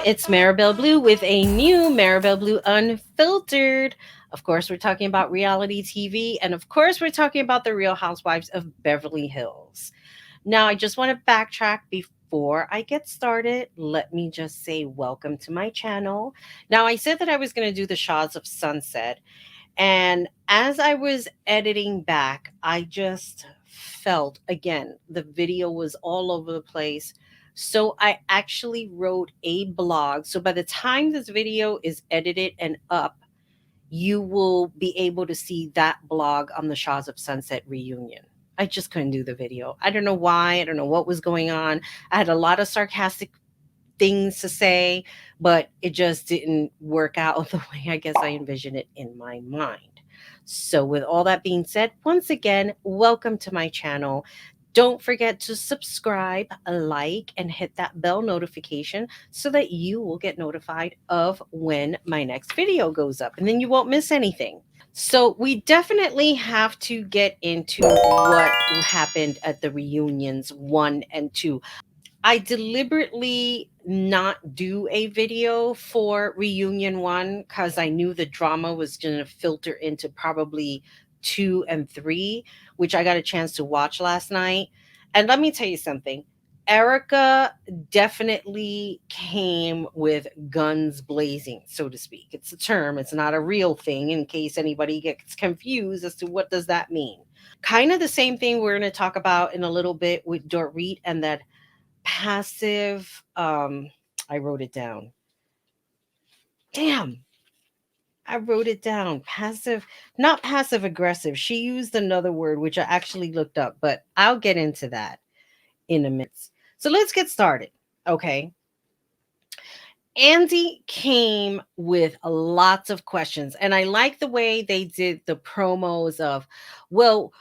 It's Maribel Blue with a new Maribel Blue Unfiltered. Of course, we're talking about reality TV, and of course, we're talking about the Real Housewives of Beverly Hills. Now, I just want to backtrack before I get started. Let me just say welcome to my channel. Now, I said that I was going to do the Shaws of Sunset, and as I was editing back, I just felt again, the video was all over the place. So I actually wrote a blog. So by the time this video is edited and up, you will be able to see that blog on the Shaws of Sunset reunion. I just couldn't do the video. I don't know why. I don't know what was going on. I had a lot of sarcastic things to say, but it just didn't work out the way I guess I envisioned it in my mind. So, with all that being said, once again, welcome to my channel. Don't forget to subscribe, like, and hit that bell notification so that you will get notified of when my next video goes up and then you won't miss anything. So, we definitely have to get into what happened at the reunions 1 and 2. I deliberately not do a video for reunion 1 because I knew the drama was going to filter into probably 2 and 3, which I got a chance to watch last night. And let me tell you something. Erica definitely came with guns blazing, so to speak. It's a term, it's not a real thing in case anybody gets confused as to what does that mean. Kind of the same thing we're going to talk about in a little bit with Dorit and that passive I wrote it down. Damn, I wrote it down. Passive, not passive aggressive. She used another word which I actually looked up, but I'll get into that in a minute. So let's get started. Okay. Andy came with lots of questions, and I like the way they did the promos of, well,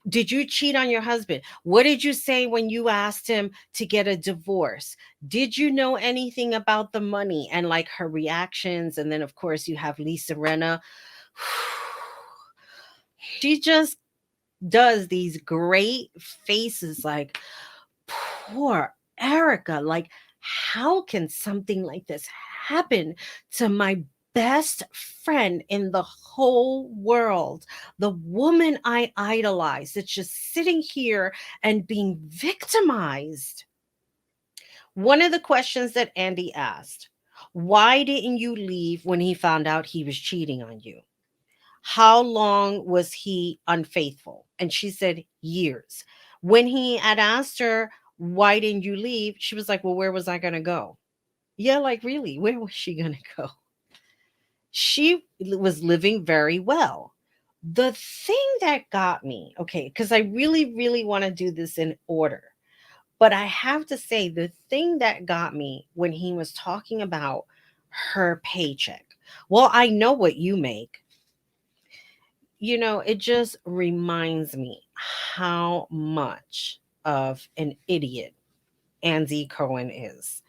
did you cheat on your husband? What did you say when you asked him to get a divorce? Did you know anything about the money? And like her reactions. And then, of course, you have Lisa Renna. She just does these great faces like, poor Erica. Like, how can something like this happen to my best friend in the whole world? The woman I idolize that's just sitting here and being victimized. One of the questions that Andy asked, why didn't you leave when he found out he was cheating on you? How long was he unfaithful? And she said, years. When he had asked her, why didn't you leave? She was like, well, where was I going to go? Yeah, like really, where was she going to go? She was living very well. The thing that got me, okay, because I really, really want to do this in order, but I have to say, the thing that got me when he was talking about her paycheck, well, I know what you make. It just reminds me how much of an idiot Andy Cohen is.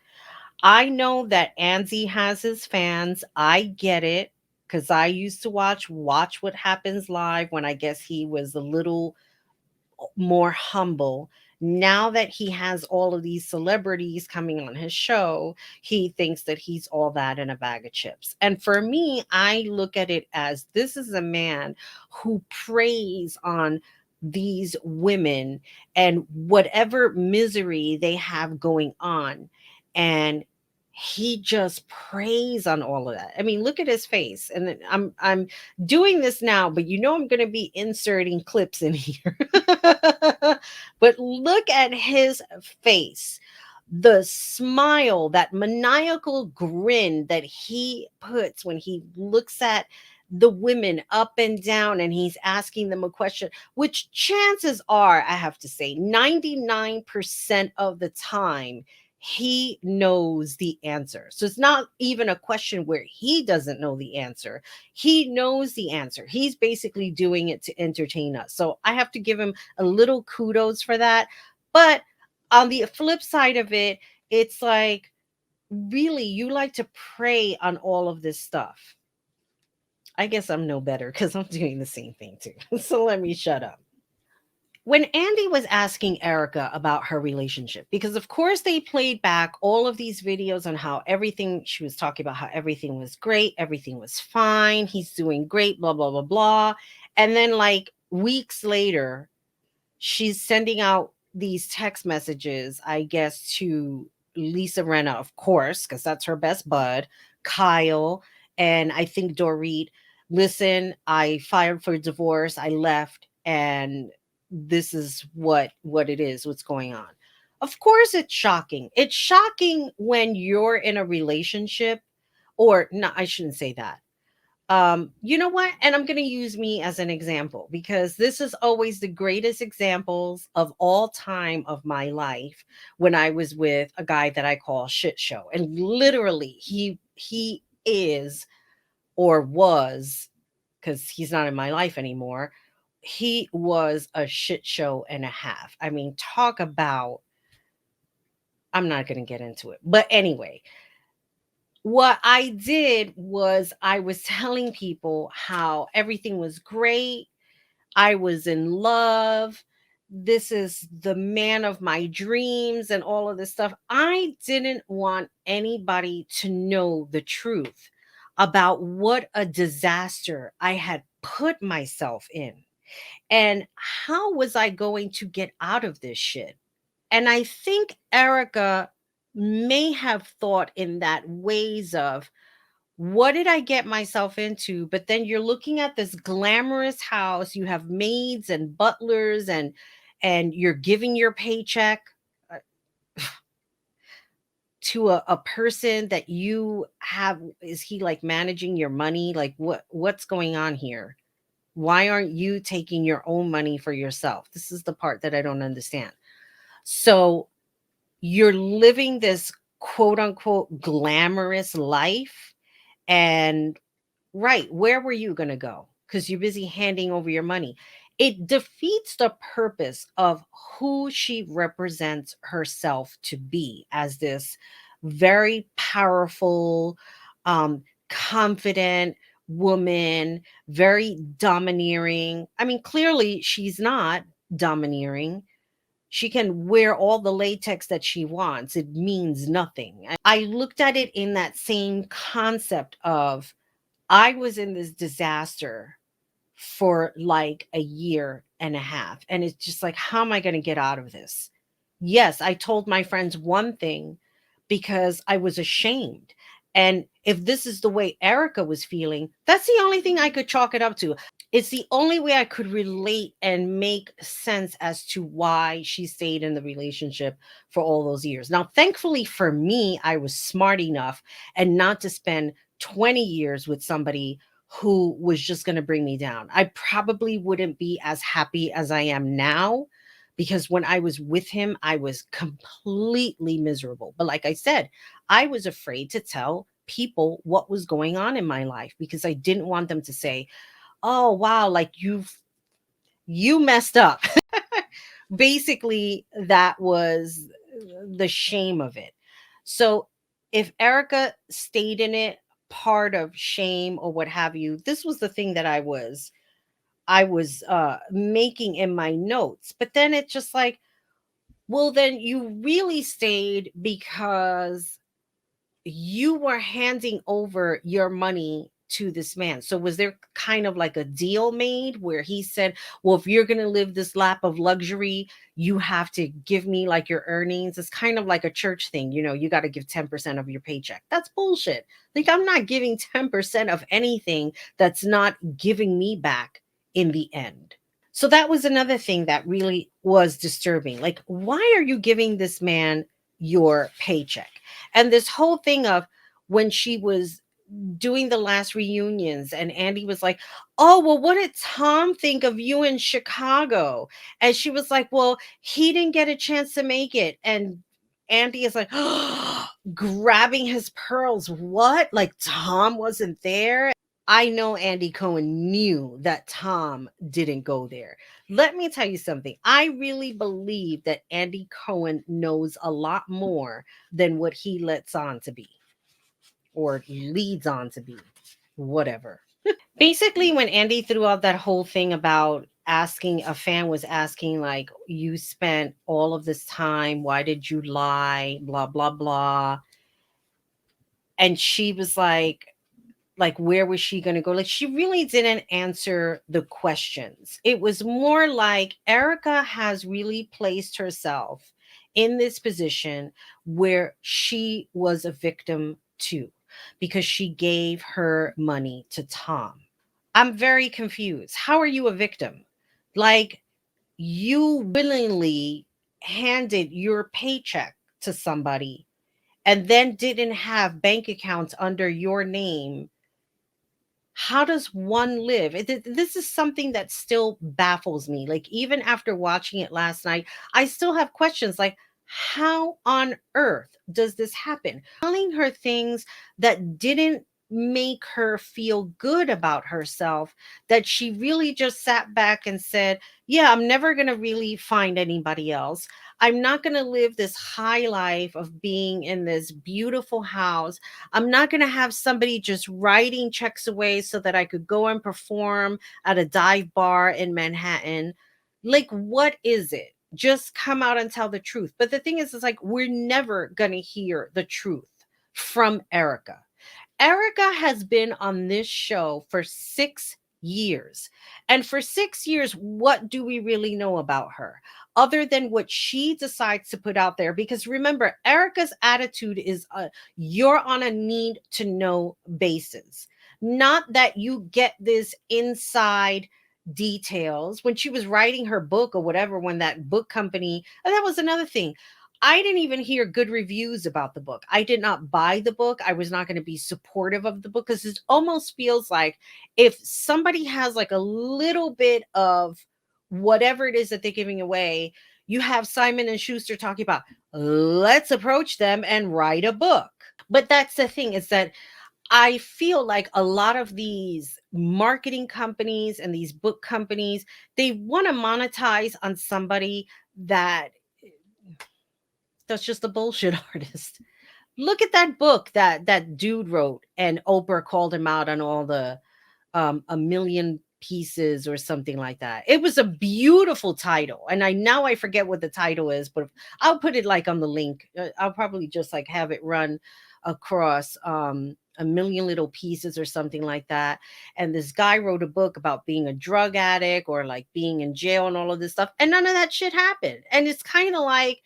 I know that Andy has his fans. I get it because I used to watch What Happens Live when I guess he was a little more humble. Now that he has all of these celebrities coming on his show, he thinks that he's all that in a bag of chips. And for me, I look at it as this is a man who preys on these women and whatever misery they have going on. And he just preys on all of that. I mean, look at his face. And I'm doing this now, but I'm going to be inserting clips in here. But look at his face. The smile, that maniacal grin that he puts when he looks at the women up and down and he's asking them a question, which chances are, I have to say, 99% of the time, he knows the answer. So it's not even a question where he doesn't know the answer. He knows the answer. He's basically doing it to entertain us. So I have to give him a little kudos for that. But on the flip side of it, it's like, really, you like to prey on all of this stuff. I guess I'm no better because I'm doing the same thing too. So let me shut up. when Andy was asking Erika about her relationship, because of course they played back all of these videos on how everything, she was talking about how everything was great, everything was fine, he's doing great, blah, blah, blah, blah. And then, like, weeks later, she's sending out these text messages, I guess, to Lisa Renna, of course, because that's her best bud, Kyle, and I think Dorit. Listen, I filed for divorce. I left, and this is what it is. What's going on? Of course, it's shocking. It's shocking when you're in a relationship, or no, I shouldn't say that. You know what? And I'm going to use me as an example because this is always the greatest examples of all time of my life when I was with a guy that I call shit show. And literally he is, or was, because he's not in my life anymore. He was a shit show and a half. I mean, talk about, I'm not going to get into it. But anyway, what I did was I was telling people how everything was great. I was in love. This is the man of my dreams and all of this stuff. I didn't want anybody to know the truth about what a disaster I had put myself in. And how was I going to get out of this shit? And I think Erica may have thought in that ways of, what did I get myself into? But then you're looking at this glamorous house, you have maids and butlers, and you're giving your paycheck uh, to a person that you have. Is he like managing your money? Like, what's going on here? Why aren't you taking your own money for yourself? This is the part that I don't understand. So you're living this quote unquote glamorous life, and right, where were you going to go? Because you're busy handing over your money. It defeats the purpose of who she represents herself to be as this very powerful, confident woman, very domineering. I mean, clearly she's not domineering. She can wear all the latex that she wants. It means nothing. I looked at it in that same concept of, I was in this disaster for like a year and a half. And it's just like, how am I going to get out of this? Yes, I told my friends one thing because I was ashamed. And if this is the way Erica was feeling, that's the only thing I could chalk it up to. It's the only way I could relate and make sense as to why she stayed in the relationship for all those years. Now, thankfully for me, I was smart enough and not to spend 20 years with somebody who was just going to bring me down. I probably wouldn't be as happy as I am now because when I was with him, I was completely miserable. But like I said, I was afraid to tell people what was going on in my life because I didn't want them to say, "Oh, wow, like you messed up." Basically, that was the shame of it. So, if Erica stayed in it, part of shame or what have you, this was the thing that I was making in my notes. But then it's just like, well, then you really stayed because you were handing over your money to this man. So was there kind of like a deal made where he said, "Well, if you're going to live this lap of luxury, you have to give me like your earnings." It's kind of like a church thing, you got to give 10% of your paycheck. That's bullshit. Like, I'm not giving 10% of anything that's not giving me back in the end. So that was another thing that really was disturbing. Like, why are you giving this man your paycheck? And this whole thing of, when she was doing the last reunions and Andy was like, "Oh, well, what did Tom think of you in Chicago?" And she was like, "Well, he didn't get a chance to make it." And Andy is like, grabbing his pearls. What? Like, Tom wasn't there? I know Andy Cohen knew that Tom didn't go there. Let me tell you something. I really believe that Andy Cohen knows a lot more than what he lets on to be or leads on to be. Whatever. Basically, when Andy threw out that whole thing about asking, a fan was asking, like, you spent all of this time, why did you lie? Blah, blah, blah. And she was like where was she going to go, like she really didn't answer the questions. It was more like Erica has really placed herself in this position where she was a victim too, because she gave her money to Tom. I'm very confused. How are you a victim? Like, you willingly handed your paycheck to somebody and then didn't have bank accounts under your name. How does one live? This is something that still baffles me. Like, even after watching it last night, I still have questions like, how on earth does this happen? Telling her things that didn't make her feel good about herself, that she really just sat back and said, yeah, I'm never going to really find anybody else. I'm not going to live this high life of being in this beautiful house. I'm not going to have somebody just writing checks away so that I could go and perform at a dive bar in Manhattan. Like, what is it? Just come out and tell the truth. But the thing is like, we're never going to hear the truth from Erica. Erica has been on this show for 6 years. And for 6 years, what do we really know about her? Other than what she decides to put out there. Because remember, Erica's attitude is you're on a need to know basis. Not that you get this inside details. When she was writing her book or whatever, when that book company, and that was another thing. I didn't even hear good reviews about the book. I did not buy the book. I was not going to be supportive of the book because it almost feels like if somebody has like a little bit of whatever it is that they're giving away, you have Simon and Schuster talking about, let's approach them and write a book. But that's the thing, is that I feel like a lot of these marketing companies and these book companies, they want to monetize on somebody that that's just a bullshit artist. Look at that book that dude wrote, and Oprah called him out on all the a million pieces or something like that. It was a beautiful title, and I now I forget what the title is, but I'll put it like on the link. I'll probably just like have it run across a million little pieces or something like that. And this guy wrote a book about being a drug addict or like being in jail and all of this stuff, and none of that shit happened. And it's kind of like,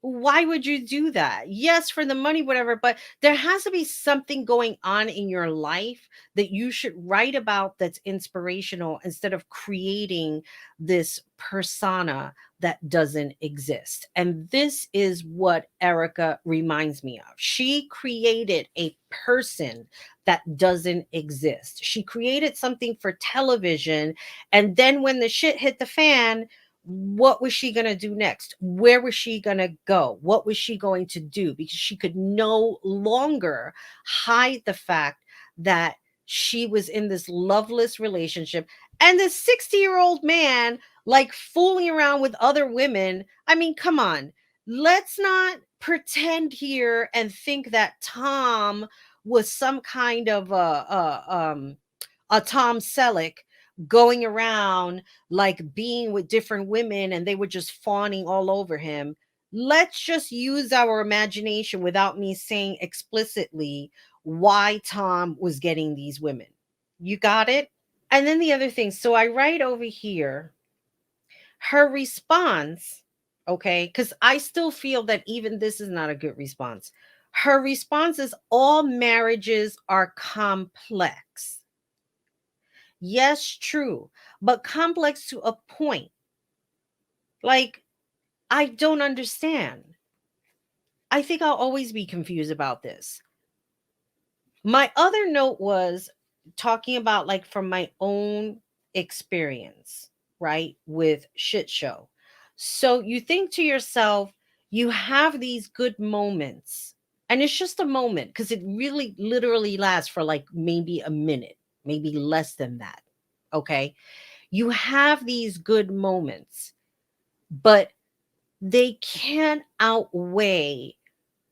why would you do that? Yes, for the money, whatever, but there has to be something going on in your life that you should write about that's inspirational instead of creating this persona that doesn't exist. And this is what Erica reminds me of. She created a person that doesn't exist. She created something for television. And then when the shit hit the fan, what was she going to do next? Where was she going to go? What was she going to do? Because she could no longer hide the fact that she was in this loveless relationship and this 60-year-old man like fooling around with other women. I mean, come on. Let's not pretend here and think that Tom was some kind of a Tom Selleck going around like being with different women and they were just fawning all over him. Let's just use our imagination without me saying explicitly why Tom was getting these women. You got it? And then the other thing, so I write over here her response, okay, because I still feel that even this is not a good response. Her response is, all marriages are complex. Yes, true, but complex to a point. Like, I don't understand. I think I'll always be confused about this. My other note was talking about, like, from my own experience, right, with shit show. So you think to yourself, you have these good moments, and it's just a moment because it really literally lasts for like maybe a minute, maybe less than that. Okay. You have these good moments, but they can't outweigh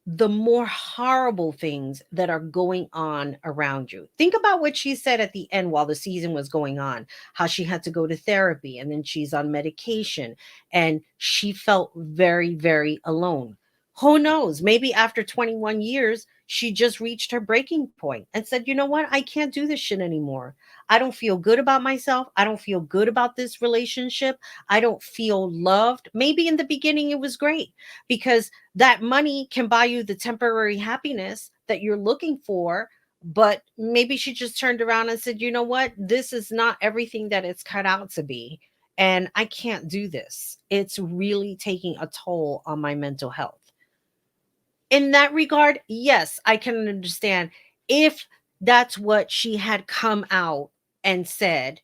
the more horrible things that are going on around you. Think about what she said at the end while the season was going on, how she had to go to therapy and then she's on medication and she felt very, very alone. Who knows? Maybe after 21 years, she just reached her breaking point and said, you know what? I can't do this shit anymore. I don't feel good about myself. I don't feel good about this relationship. I don't feel loved. Maybe in the beginning it was great because that money can buy you the temporary happiness that you're looking for. But maybe she just turned around and said, you know what? This is not everything that it's cut out to be. And I can't do this. It's really taking a toll on my mental health. In that regard, yes, I can understand if that's what she had come out and said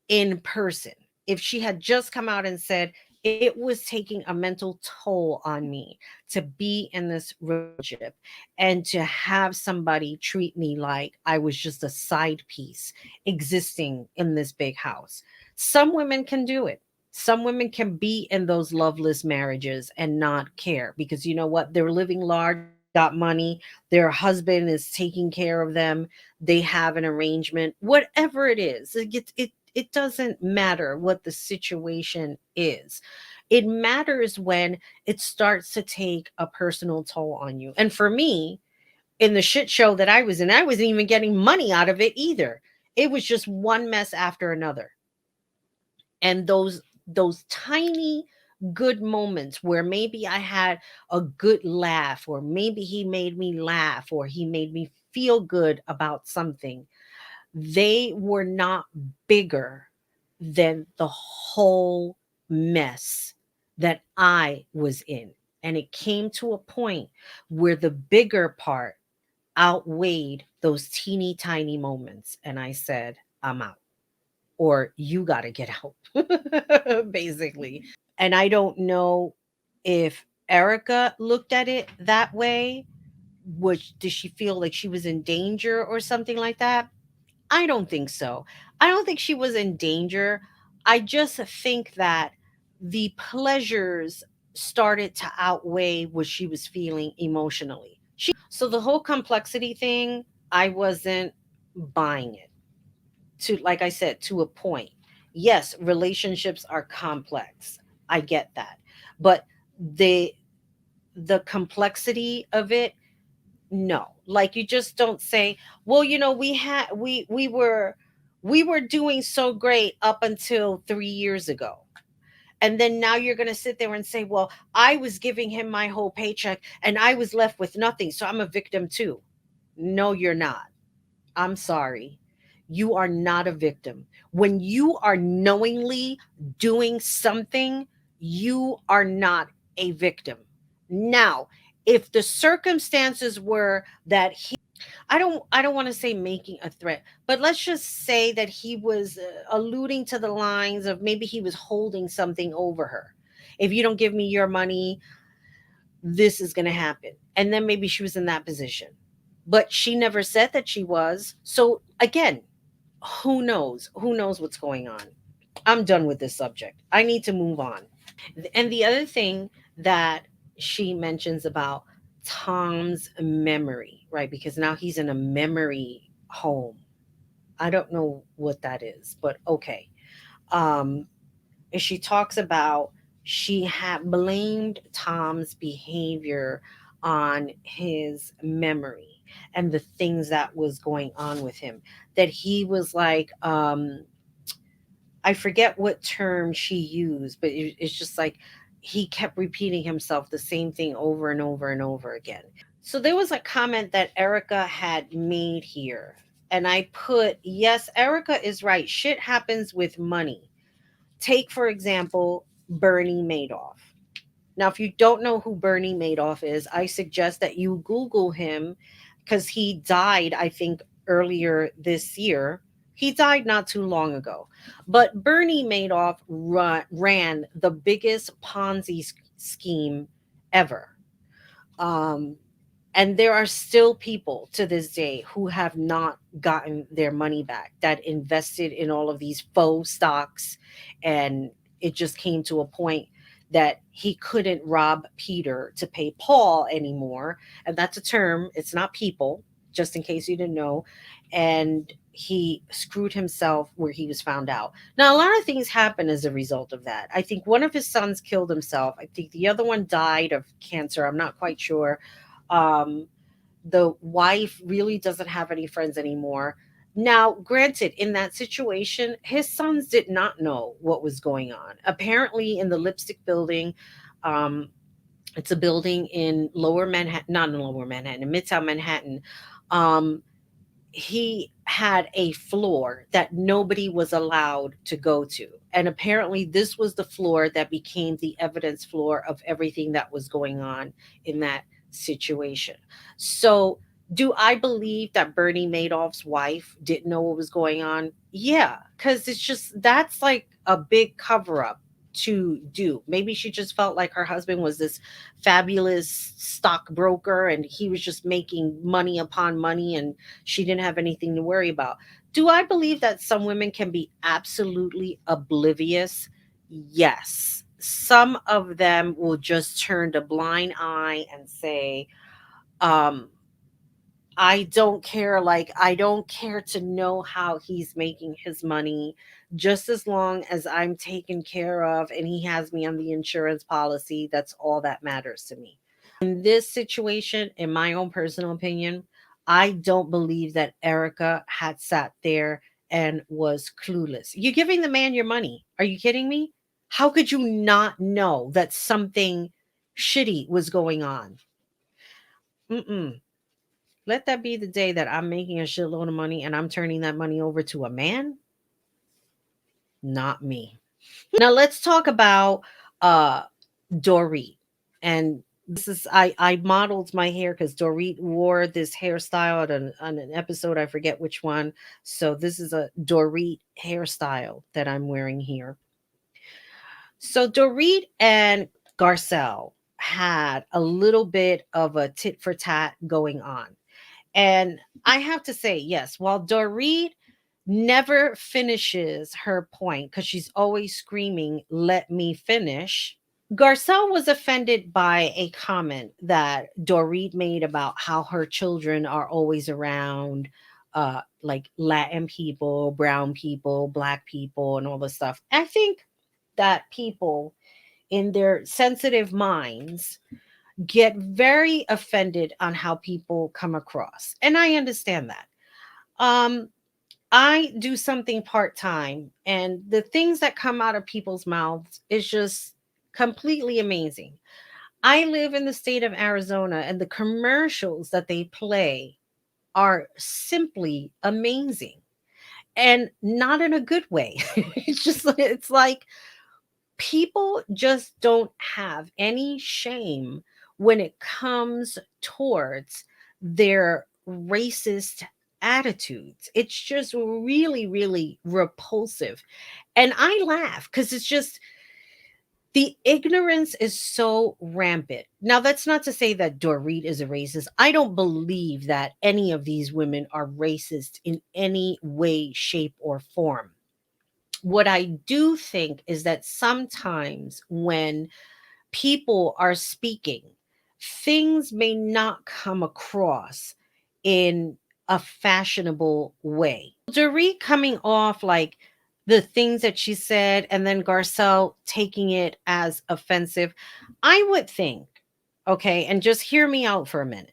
in person. If she had just come out and said, it was taking a mental toll on me to be in this relationship and to have somebody treat me like I was just a side piece existing in this big house. Some women can do it. Some women can be in those loveless marriages and not care because you know what? They're living large, they got money, their husband is taking care of them, they have an arrangement, whatever it is. It doesn't matter what the situation is. It matters when it starts to take a personal toll on you. And for me, in the shit show that I was in, I wasn't even getting money out of it either. It was just one mess after another. And those tiny good moments where maybe I had a good laugh or maybe he made me laugh or he made me feel good about something, they were not bigger than the whole mess that I was in. And it came to a point where the bigger part outweighed those teeny tiny moments. And I said, I'm out, or you got to get out, basically. And I don't know if Erica looked at it that way. Did she feel like she was in danger or something like that? I don't think so. I don't think she was in danger. I just think that the pleasures started to outweigh what she was feeling emotionally. So the whole complexity thing, I wasn't buying it. To like I said, to a point. Yes, relationships are complex. I get that. But the the complexity of it, no. Like you just don't say, well, you know, we were doing so great up until 3 years ago. And then now you're going to sit there and say, well, I was giving him my whole paycheck and I was left with nothing, so I'm a victim too. No, you're not. I'm sorry. You are not a victim. When you are knowingly doing something, you are not a victim. Now, if the circumstances were that I don't want to say making a threat, but let's just say that he was alluding to the lines of maybe he was holding something over her. If you don't give me your money, this is going to happen. And then maybe she was in that position. But she never said that she was. So again, who knows? Who knows what's going on? I'm done with this subject. I need to move on. And the other thing that she mentions about Tom's memory, right? Because now he's in a memory home. I don't know what that is, but okay. Um, and she talks about she had blamed Tom's behavior on his memory and the things that was going on with him. That he was like, I forget what term she used, but it's just like he kept repeating himself the same thing over and over and over again. So there was a comment that Erica had made here. And I put, yes, Erica is right. Shit happens with money. Take, for example, Bernie Madoff. Now, if you don't know who Bernie Madoff is, I suggest that you Google him because he died, I think, earlier this year. He died not too long ago. But Bernie Madoff ran the biggest Ponzi scheme ever. Um, and there are still people to this day who have not gotten their money back that invested in all of these faux stocks. And it just came to a point. that he couldn't rob Peter to pay Paul anymore. And that's a term, it's not people, just in case you didn't know. And he screwed himself where he was found out. Now, a lot of things happen as a result of that. I think one of his sons killed himself. I think the other one died of cancer. I'm not quite sure. Um, the wife really doesn't have any friends anymore. Now, granted, in that situation, his sons did not know what was going on. Apparently, in the lipstick building, um, it's a building in lower Manhattan, not in lower Manhattan, in Midtown Manhattan. Um, he had a floor that nobody was allowed to go to. And apparently, this was the floor that became the evidence floor of everything that was going on in that situation. So, do I believe that Bernie Madoff's wife didn't know what was going on? Yeah, because it's just that's like a big cover up to do. Maybe she just felt like her husband was this fabulous stockbroker and he was just making money upon money and she didn't have anything to worry about. Do I believe that some women can be absolutely oblivious? Yes. Some of them will just turn a blind eye and say, um, I don't care. Like, I don't care to know how he's making his money, just as long as I'm taken care of and he has me on the insurance policy. That's all that matters to me. In this situation, in my own personal opinion, I don't believe that Erica had sat there and was clueless. You're giving the man your money. Are you kidding me? How could you not know that something shitty was going on? Mm-mm. Let that be the day that I'm making a shitload of money and I'm turning that money over to a man, not me. Now let's talk about uh Dorit. And this is I modeled my hair because Dorit wore this hairstyle on an episode, I forget which one. So this is a Dorit hairstyle that I'm wearing here. So Dorit and Garcelle had a little bit of a tit for tat going on. And I have to say, yes, while Dorit never finishes her point because she's always screaming, let me finish. Garcelle was offended by a comment that Dorit made about how her children are always around like Latin people, brown people, black people, and all this stuff. I think that people in their sensitive minds get very offended on how people come across. And I understand that. Um, I do something part time, and the things that come out of people's mouths is just completely amazing. I live in the state of Arizona, and the commercials that they play are simply amazing and not in a good way. It's like people just don't have any shame when it comes towards their racist attitudes. It's just really, really repulsive. And I laugh because it's just the ignorance is so rampant. Now, that's not to say that Dorit is a racist. I don't believe that any of these women are racist in any way, shape, or form. What I do think is that sometimes when people are speaking, things may not come across in a fashionable way. Dorit coming off like the things that she said and then Garcelle taking it as offensive, I would think, okay, and just hear me out for a minute.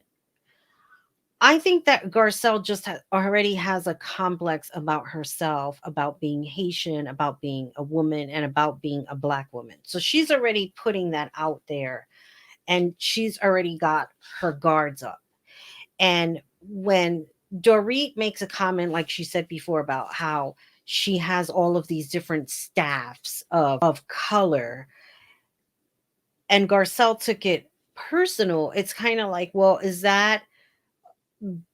I think that Garcelle just already has a complex about herself, about being Haitian, about being a woman, and about being a Black woman. So she's already putting that out there and she's already got her guards up. And when Dorit makes a comment, like she said before, about how she has all of these different staffs of color, and Garcelle took it personal, it's kind of like, well, is that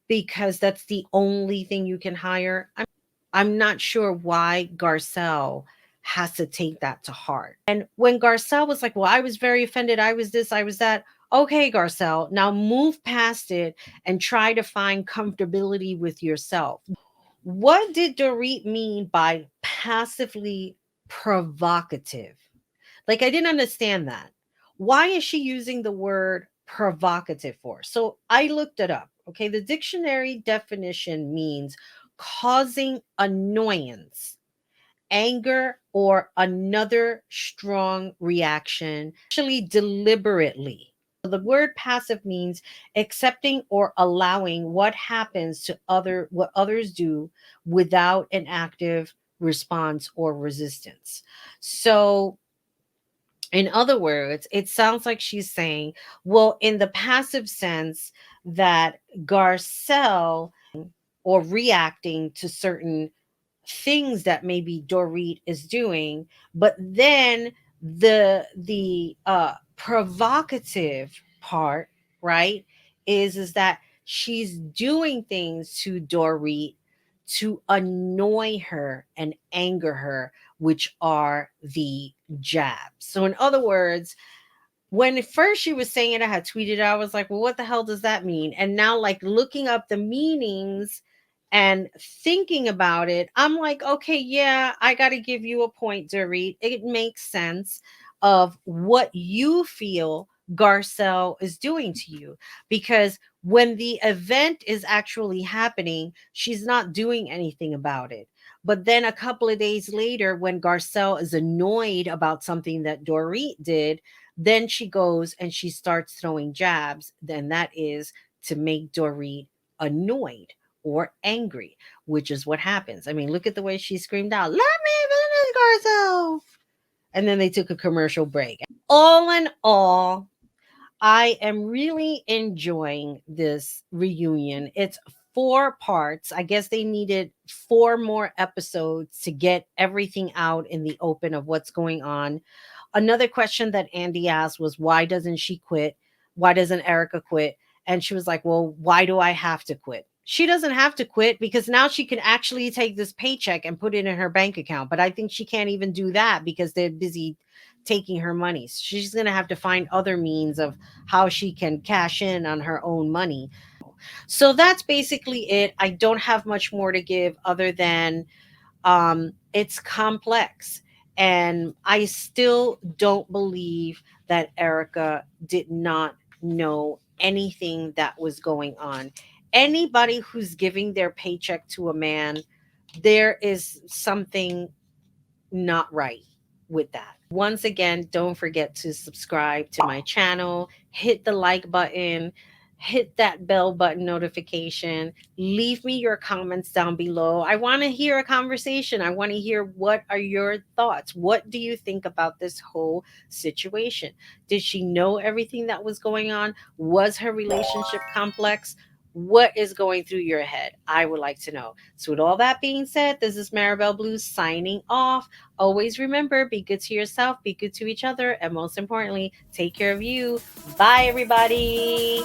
because that's the only thing you can hire? I'm not sure why Garcelle has to take that to heart. And when Garcelle was like, well, I was very offended. I was this, I was that. Okay, Garcelle, now move past it and try to find comfortability with yourself. What did Dorit mean by passively provocative? Like, I didn't understand that. Why is she using the word provocative for? So I looked it up. Okay. The dictionary definition means causing annoyance, anger, or another strong reaction, actually deliberately. So the word passive means accepting or allowing what happens to what others do without an active response or resistance. So in other words, it sounds like she's saying, well, in the passive sense, that Garcelle or reacting to certain things that maybe Dorit is doing, but then the provocative part, right, is that she's doing things to Dorit to annoy her and anger her, which are the jabs. So in other words, when at first she was saying it, I had tweeted it, I was like, well, what the hell does that mean? And now, like, looking up the meanings and thinking about it, I'm like, okay, yeah, I got to give you a point, Dorit. It makes sense of what you feel Garcelle is doing to you. Because when the event is actually happening, she's not doing anything about it. But then a couple of days later, when Garcelle is annoyed about something that Dorit did, then she goes and she starts throwing jabs. Then that is to make Dorit annoyed or angry, which is what happens. I mean, look at the way she screamed out, "Let me finish, Garcelle!" And then they took a commercial break. All in all, I am really enjoying this reunion. It's 4 parts. I guess they needed 4 more episodes to get everything out in the open of what's going on. Another question that Andy asked was, why doesn't she quit? Why doesn't Erika quit? And she was like, well, why do I have to quit? She doesn't have to quit because now she can actually take this paycheck and put it in her bank account. But I think she can't even do that because they're busy taking her money. So she's going to have to find other means of how she can cash in on her own money. So that's basically it. I don't have much more to give other than it's complex. And I still don't believe that Erika did not know anything that was going on. Anybody who's giving their paycheck to a man, there is something not right with that. Once again, don't forget to subscribe to my channel, hit the like button, hit that bell button notification, leave me your comments down below. I want to hear a conversation. I want to hear, what are your thoughts? What do you think about this whole situation? Did she know everything that was going on? Was her relationship complex? What is going through your head? I would like to know. So with all that being said, this is Maribel Blue signing off. Always remember, be good to yourself, be good to each other, and most importantly, take care of you. Bye, everybody.